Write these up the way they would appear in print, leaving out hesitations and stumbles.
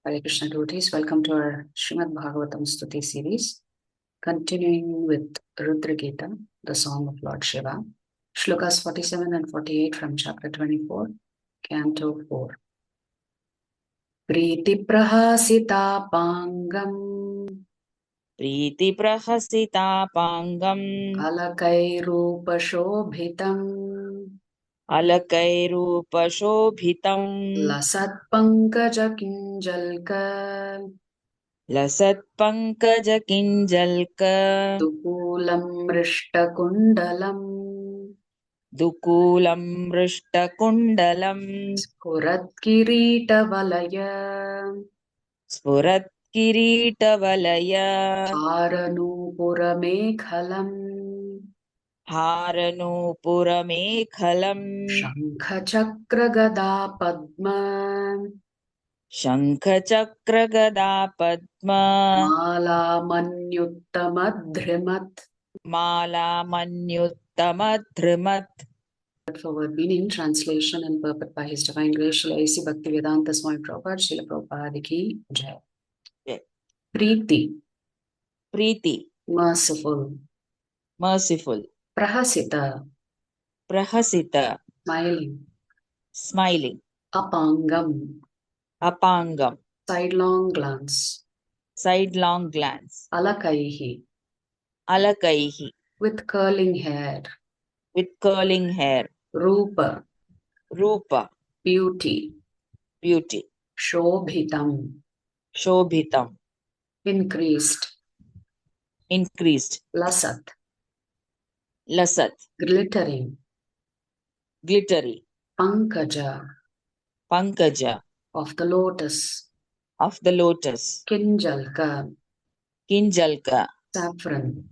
Hare Krishna devotees, welcome to our Srimad Bhagavatam Stuti series, continuing with Rudra Gita, the song of Lord Shiva, shlokas 47 and 48 from chapter 24, canto 4. Priti prahasita pangam Priti prahasita pangam alakairupa shobhitam alakairupa shobhitam lasat pankaja kinjalka lasat pankaja kinjalka dukulam mrishtakundalam dukulam mrishtakundalam Puratkireetavalaya spurat kiritavalaya Haranupurameekhalam haranupurameekhalam Shankhachakragada Padma shankha gada padma Mala Manyuttamadhrimat. mala manyuttamadhrimat. For word meaning, translation and purport by His Divine Grace, Srila A.C. Bhaktivedanta Swami Prabhupada, Srila Prabhupada Ki Jai. Preeti, Preeti, merciful. merciful. Prahasita, Prahasita, smiling. smiling. Apangam, Apangam, sidelong glance. sidelong glance. Alakaihi, Alakaihi, with curling hair. with curling hair. Rupa, Rupa, beauty. beauty. Shobhitam, Shobhitam, increased. increased. Lasat, Lasat, glittering. glittery. Pankaja, Pankaja, of the lotus. of the lotus. Kinjalka, Kinjalka, saffron.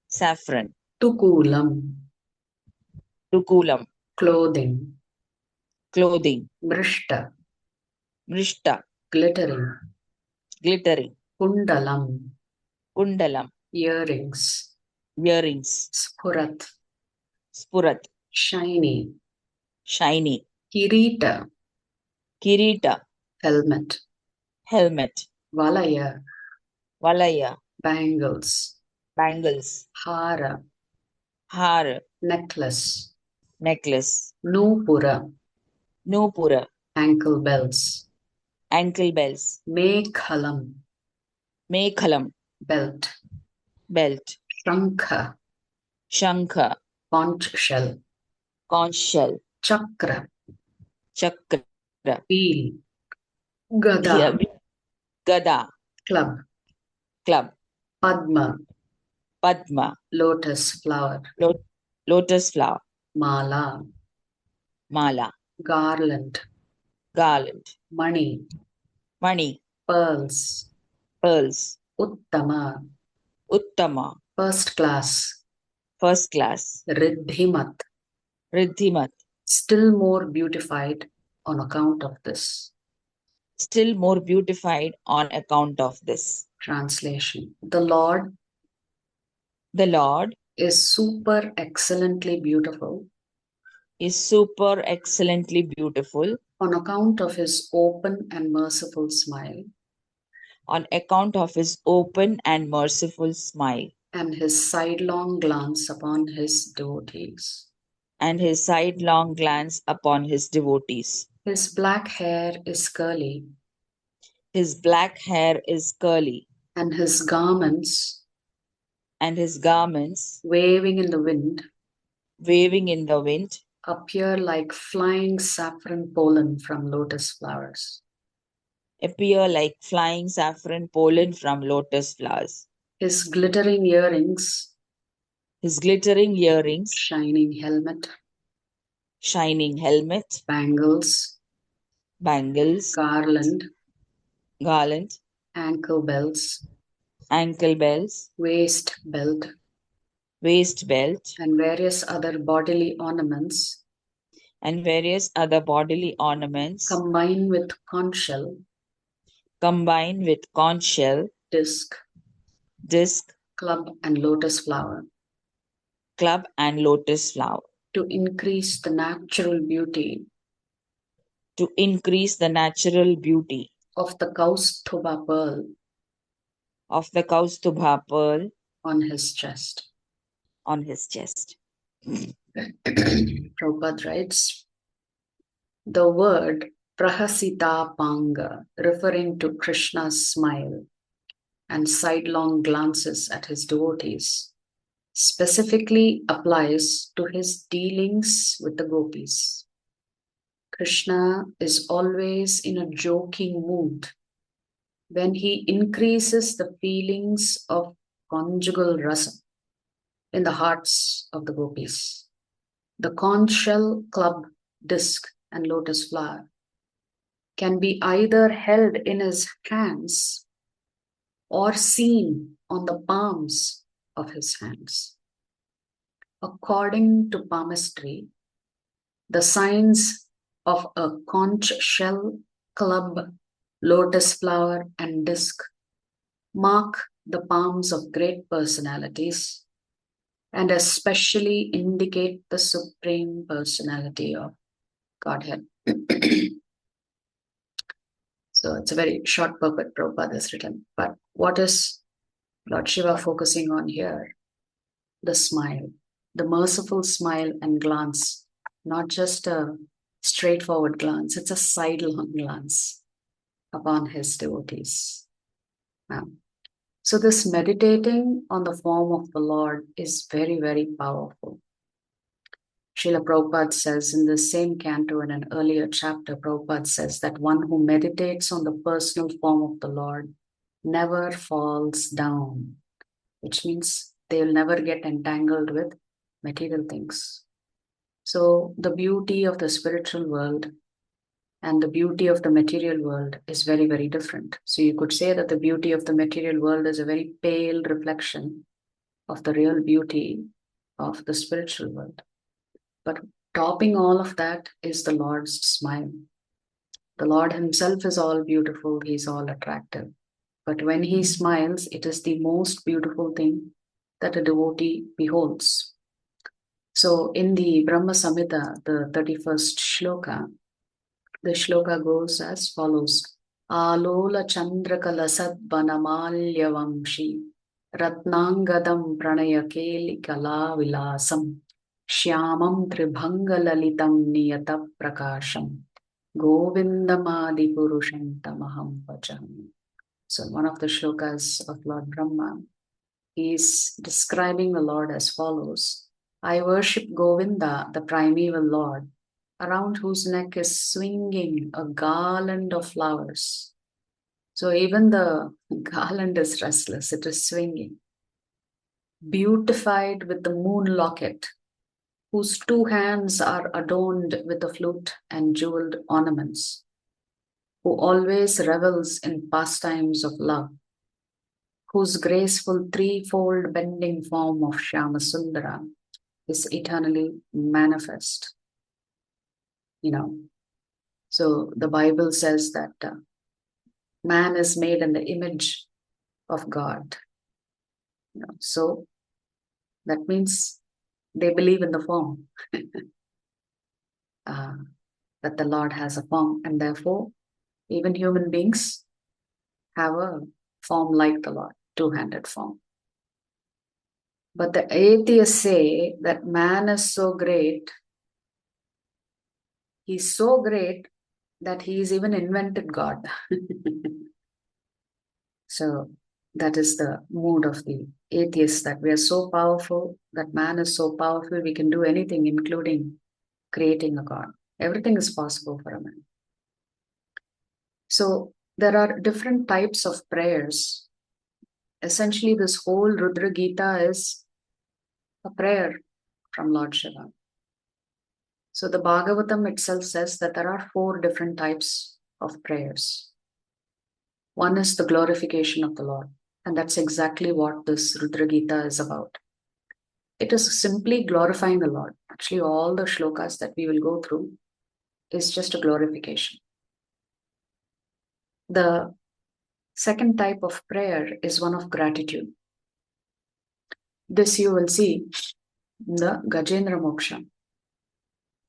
saffron. Tukulam, Tukulam, clothing. clothing. Mrishta, Mrishta, glittering. glittering. Kundalam, Kundalam, earrings. earrings. Spurat, Spurat, shiny. shiny. Kirita, Kirita, helmet. helmet. Valaya, Valaya, bangles. bangles. Hara, Har, necklace. necklace. Nupura, Nupura, ankle bells. ankle bells. Mekhalam, Mekhalam, belt. belt. Shankha, Shankha, conch shell. conch shell. Chakra, Chakra, wheel. Gada, gada, club. club. Padma, Padma, lotus flower. lotus flower. Mala, Mala, garland. garland. Money, Money, pearls. pearls. Uttama, Uttama, first class. first class. Riddhimat, Riddhimat, still more beautified on account of this. still more beautified on account of this. Translation. The Lord The Lord is super excellently beautiful is super excellently beautiful on account of his open and merciful smile on account of his open and merciful smile and his sidelong glance upon his devotees. and his sidelong glance upon his devotees. His black hair is curly His black hair is curly and his garments waving in the wind waving in the wind appear like flying saffron pollen from lotus flowers. appear like flying saffron pollen from lotus flowers. His glittering earrings, shining helmet, bangles, garland, ankle bells, waist belt, and various other bodily ornaments combine with conch shell, disc, club, and lotus flower to increase the natural beauty of the Kaustubha pearl of the Kaustubha pearl on his chest. on his chest. Prabhupada writes, the word Prahasita Panga, referring to Krishna's smile and sidelong glances at his devotees, specifically applies to his dealings with the gopis. Krishna is always in a joking mood when he increases the feelings of conjugal rasa in the hearts of the gopis. The conch shell, club, disc, and lotus flower can be either held in his hands or seen on the palms of his hands. According to palmistry, the signs of a conch shell, club, lotus flower, and disc mark the palms of great personalities and especially indicate the Supreme Personality of Godhead. So it's a very short purport Prabhupada has written. But what is Lord Shiva focusing on here? The smile, the merciful smile and glance, not just a straightforward glance, it's a sidelong glance upon his devotees. So this meditating on the form of the Lord is very, very powerful. Srila Prabhupada says in the same canto in an earlier chapter, Prabhupada says that one who meditates on the personal form of the Lord never falls down, which means they'll never get entangled with material things. So the beauty of the spiritual world and the beauty of the material world is very, very different. So you could say that the beauty of the material world is a very pale reflection of the real beauty of the spiritual world. But topping all of that is the Lord's smile. The Lord himself is all beautiful, he's all attractive. But when he smiles, it is the most beautiful thing that a devotee beholds. So in the Brahma Samhita, the 31st shloka, the shloka goes as follows. Alola Chandrakala Sadbanamalya Vamshi Ratnangadam Pranayakeli Kala Vilasam Shyamam Tribhangalalitam Niyata Prakasham Govindamadi Purushantamaham Vacham. So one of the shlokas of Lord Brahma, he is describing the Lord as follows. I worship Govinda, the primeval Lord, around whose neck is swinging a garland of flowers. So even the garland is restless, it is swinging. Beautified with the moon locket, whose two hands are adorned with a flute and jeweled ornaments, who always revels in pastimes of love, whose graceful threefold bending form of Shyamasundara is eternally manifest. So the Bible says that man is made in the image of God. So that means they believe in the form, that the Lord has a form, and therefore even human beings have a form like the Lord, two-handed form. But the atheists say that man is so great, he's so great that he's even invented God. So that is the mood of the atheists, that we are so powerful, that man is so powerful, we can do anything, including creating a God. Everything is possible for a man. So there are different types of prayers. Essentially, this whole Rudra Gita is a prayer from Lord Shiva. So the Bhagavatam itself says that there are 4 different types of prayers. One is the glorification of the Lord, and that's exactly what this Rudra Gita is about. It is simply glorifying the Lord. Actually, all the shlokas that we will go through is just a glorification. The second type of prayer is one of gratitude. This you will see in the Gajendra Moksha,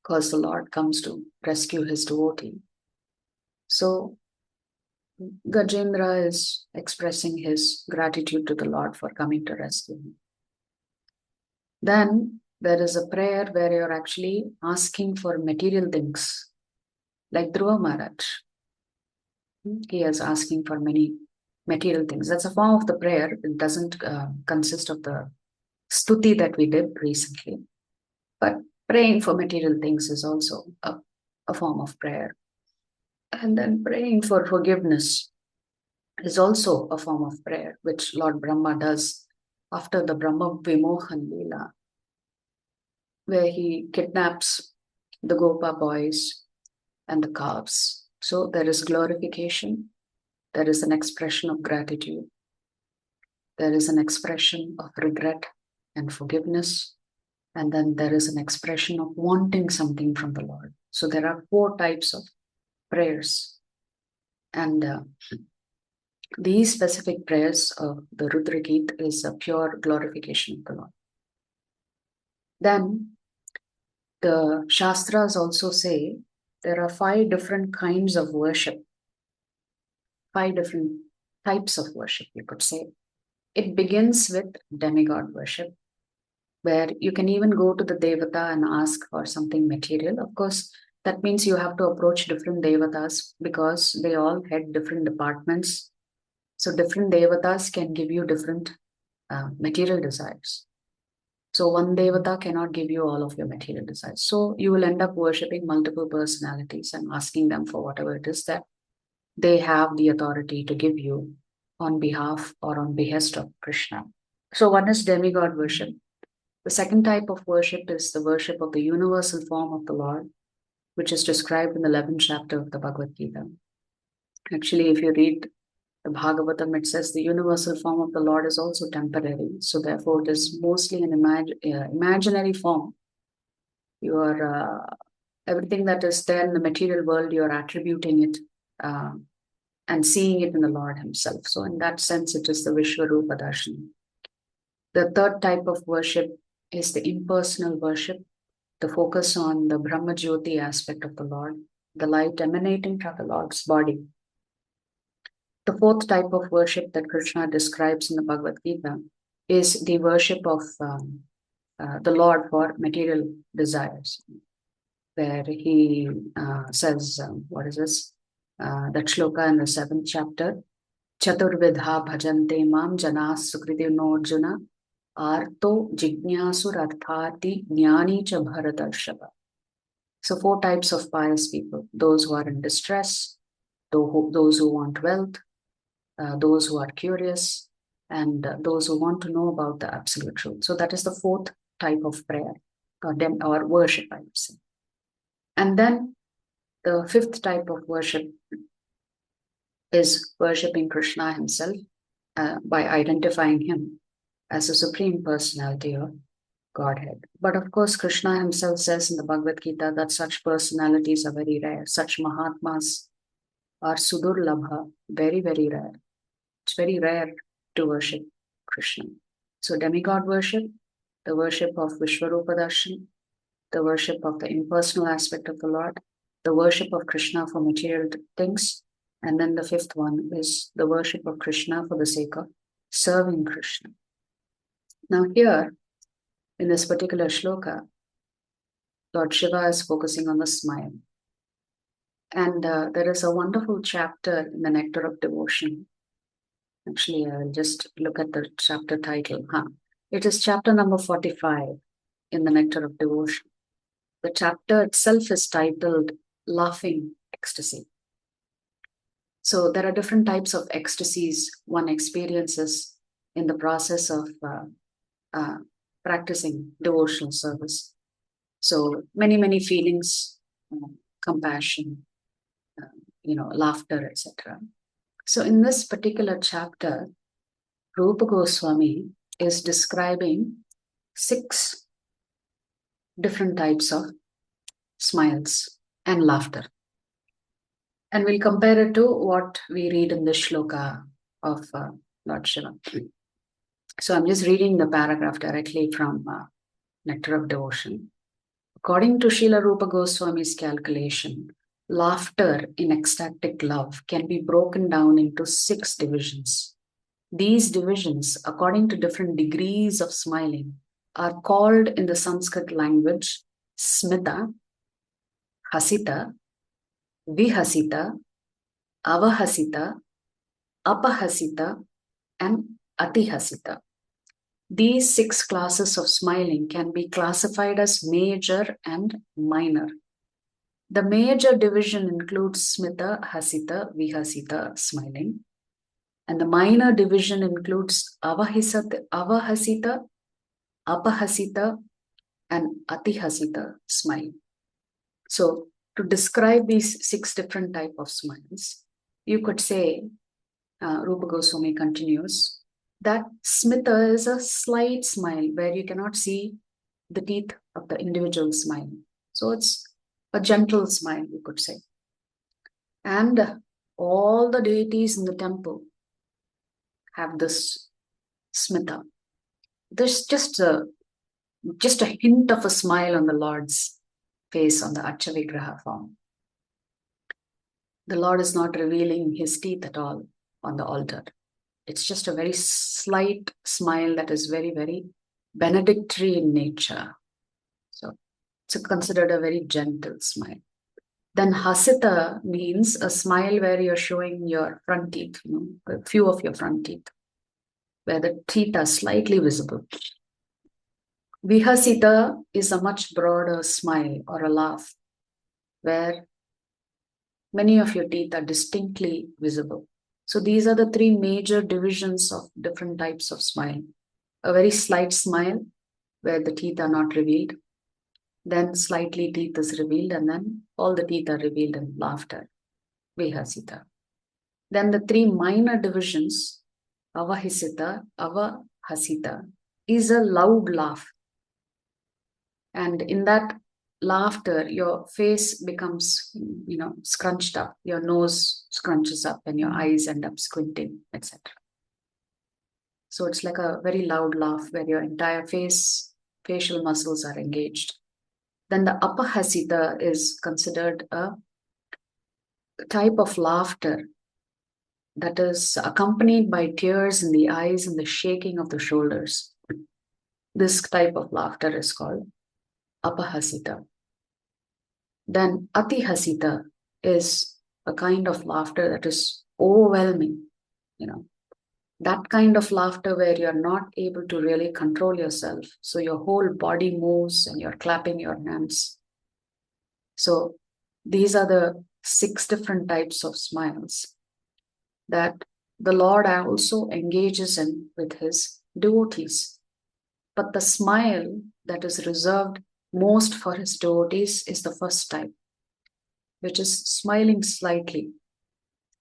because the Lord comes to rescue his devotee. So Gajendra is expressing his gratitude to the Lord for coming to rescue him. Then there is a prayer where you're actually asking for material things, like Dhruva Maharaj. He is asking for many material things. That's a form of the prayer. It doesn't consist of the stuti that we did recently. But praying for material things is also a form of prayer. And then praying for forgiveness is also a form of prayer, which Lord Brahma does after the Brahma Vimohan Leela, where he kidnaps the Gopa boys and the calves. So there is glorification, there is an expression of gratitude, there is an expression of regret and forgiveness, and then there is an expression of wanting something from the Lord. So there are 4 types of prayers. And these specific prayers of the Rudra Geet is a pure glorification of the Lord. Then the Shastras also say there are 5 different kinds of worship, 5 different types of worship, you could say. It begins with demigod worship, where you can even go to the Devata and ask for something material. Of course, that means you have to approach different Devatas because they all head different departments. So different Devatas can give you different material desires. So one Devata cannot give you all of your material desires. So you will end up worshipping multiple personalities and asking them for whatever it is that they have the authority to give you on behalf or on behest of Krishna. So one is demigod worship. The second type of worship is the worship of the universal form of the Lord, which is described in the 11th chapter of the Bhagavad Gita. Actually, if you read the Bhagavatam, it says the universal form of the Lord is also temporary. So therefore, it is mostly an imaginary form. You are everything that is there in the material world, you are attributing it and seeing it in the Lord himself. So in that sense, it is the Vishwarupa Darshan. The third type of worship is the impersonal worship, the focus on the Brahma Jyoti aspect of the Lord, the light emanating from the Lord's body. The fourth type of worship that Krishna describes in the Bhagavad Gita is the worship of the Lord for material desires, where he says, what is this? That shloka in the 7th chapter, Chaturvidha bhajante mam janas sukriti no arjuna arto jignasur arthati jnani cha bharatarshava. So 4 types of pious people: those who are in distress, those who want wealth, those who are curious, and those who want to know about the absolute truth. So that is the 4th type of prayer or worship, I would say. And then the 5th type of worship is worshipping Krishna himself by identifying him as a supreme personality or Godhead. But of course, Krishna himself says in the Bhagavad Gita that such personalities are very rare. Such Mahatmas are sudurlabha, very, very rare. It's very rare to worship Krishna. So demigod worship, the worship of Vishwarupa Darshan, the worship of the impersonal aspect of the Lord, the worship of Krishna for material things, and then the 5th one is the worship of Krishna for the sake of serving Krishna. Now here, in this particular shloka, Lord Shiva is focusing on the smile. And there is a wonderful chapter in the Nectar of Devotion. Actually, I will just look at the chapter title. It is chapter number 45 in the Nectar of Devotion. The chapter itself is titled Laughing Ecstasy. So there are different types of ecstasies one experiences in the process of practicing devotional service. So many feelings, compassion, laughter, etc. So in this particular chapter, Rupa Goswami is describing 6 different types of smiles and laughter. And we'll compare it to what we read in the shloka of Lord Shiva. So I'm just reading the paragraph directly from Nectar of Devotion. According to Srila Rupa Goswami's calculation, laughter in ecstatic love can be broken down into 6 divisions. These divisions, according to different degrees of smiling, are called in the Sanskrit language smita, hasita, vihasita, avahasita, apahasita, and atihasita. These 6 classes of smiling can be classified as major and minor. The major division includes smita, hasita, vihasita, smiling. And the minor division includes avahasita, apahasita, and atihasita, smile. So to describe these 6 different types of smiles, you could say, Rupa Goswami continues, that smita is a slight smile where you cannot see the teeth of the individual smile. So it's a gentle smile, you could say. And all the deities in the temple have this smita. There's just a hint of a smile on the Lord's face on the Archavigraha form. The Lord is not revealing his teeth at all on the altar. It's just a very slight smile that is very, very benedictory in nature. So it's considered a very gentle smile. Then hasita means a smile where you're showing your front teeth, a few of your front teeth, where the teeth are slightly visible. Vihasita is a much broader smile or a laugh, where many of your teeth are distinctly visible. So these are the 3 major divisions of different types of smile. A very slight smile, where the teeth are not revealed. Then slightly teeth is revealed, and then all the teeth are revealed in laughter, vihasita. Then the 3 minor divisions, avahasita, is a loud laugh. And in that laughter, your face becomes, scrunched up, your nose scrunches up, and your eyes end up squinting, etc. So it's like a very loud laugh where your entire facial muscles are engaged. Then the apahasita is considered a type of laughter that is accompanied by tears in the eyes and the shaking of the shoulders. This type of laughter is called apahasita. Then atihasita is a kind of laughter that is overwhelming, that kind of laughter where you're not able to really control yourself. So your whole body moves and you're clapping your hands. So these are the 6 different types of smiles that the Lord also engages in with his devotees. But the smile that is reserved most for his devotees is the first type, which is smiling slightly,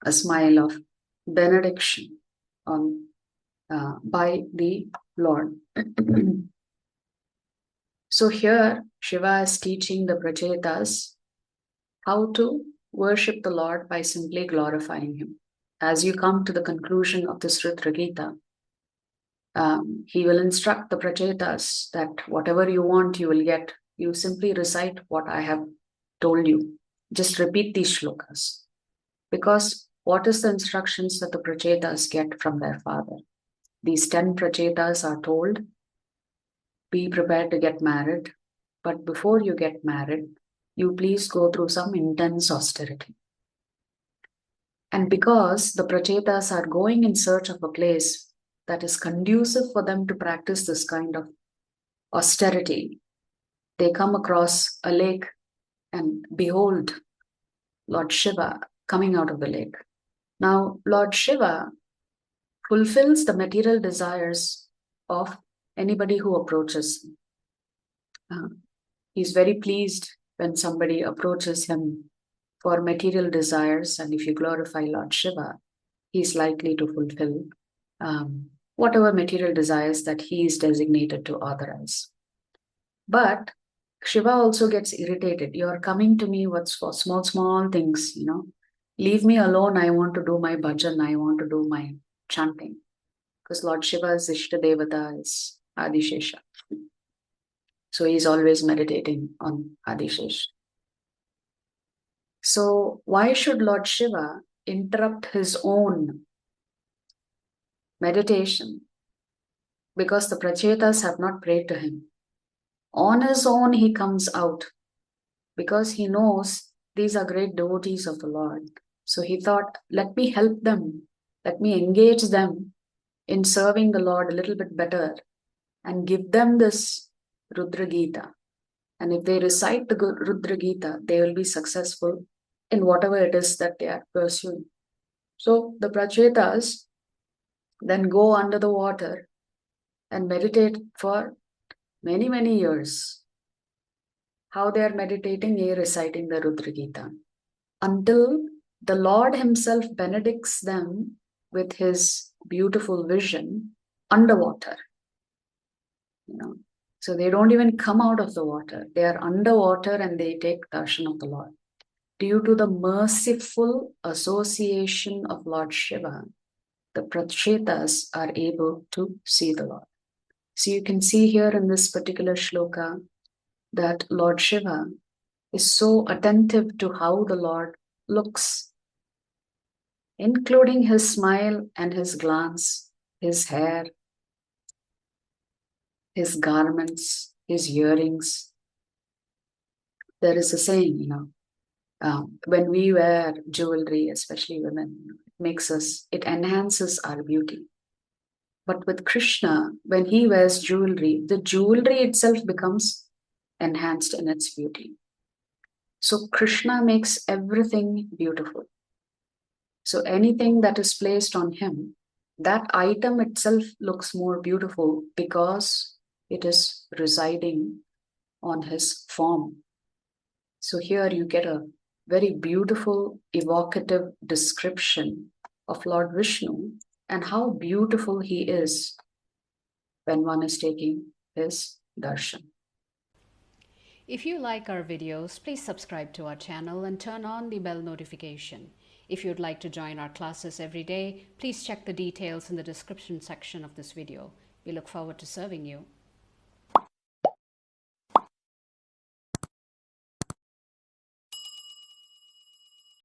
a smile of benediction by the Lord. So here Shiva is teaching the Prachetas how to worship the Lord by simply glorifying him. As you come to the conclusion of this Rutra Gita, he will instruct the Prachetas that whatever you want, you will get. You simply recite what I have told you. Just repeat these shlokas. Because what is the instructions that the Prachetas get from their father? These 10 Prachetas are told, be prepared to get married, but before you get married, you please go through some intense austerity. And because the Prachetas are going in search of a place that is conducive for them to practice this kind of austerity, they come across a lake and behold Lord Shiva coming out of the lake. Now, Lord Shiva fulfills the material desires of anybody who approaches him. He's very pleased when somebody approaches him for material desires, and if you glorify Lord Shiva, he's likely to fulfill whatever material desires that he is designated to authorize. But Shiva also gets irritated. You're coming to me with for small things, Leave me alone. I want to do my bhajan. I want to do my chanting. Because Lord Shiva's Ishta Devata is Adishesha. So he's always meditating on Adishesha. So why should Lord Shiva interrupt his own meditation? Because the Prachetas have not prayed to him. On his own, he comes out because he knows these are great devotees of the Lord. So he thought, let me help them, let me engage them in serving the Lord a little bit better and give them this Rudra Gita. And if they recite the Rudra Gita, they will be successful in whatever it is that they are pursuing. So the Prachetas then go under the water and meditate for many, many years. How they are meditating, they are reciting the Rudra Gita until the Lord himself benedicts them with his beautiful vision underwater. So they don't even come out of the water. They are underwater and they take darshan of the Lord. Due to the merciful association of Lord Shiva, the Prachetas are able to see the Lord. So you can see here in this particular shloka that Lord Shiva is so attentive to how the Lord looks, including his smile and his glance, his hair, his garments, his earrings. There is a saying, when we wear jewelry, especially women, it enhances our beauty. But with Krishna, when he wears jewelry, the jewelry itself becomes enhanced in its beauty. So Krishna makes everything beautiful. So anything that is placed on him, that item itself looks more beautiful because it is residing on his form. So here you get a very beautiful, evocative description of Lord Vishnu and how beautiful he is when one is taking his darshan. If you like our videos, please subscribe to our channel and turn on the bell notification. If you'd like to join our classes every day, please check the details in the description section of this video. We look forward to serving you.